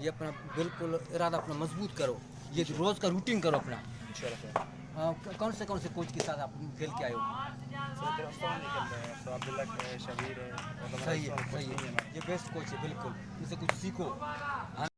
ये अपना बिल्कुल इरादा अपना मजबूत करो, ये रोज़ का रूटीन करो अपना। इंशाल्लाह सर। कौन से कोच के साथ आप खेल के आए हो? सर दोस्तों नहीं खेल रहे हैं, सर अब्दुल्ला है, शबीर है, सही है, ये बेस्ट कोच है बिल्कुल, इनसे कुछ सीखो।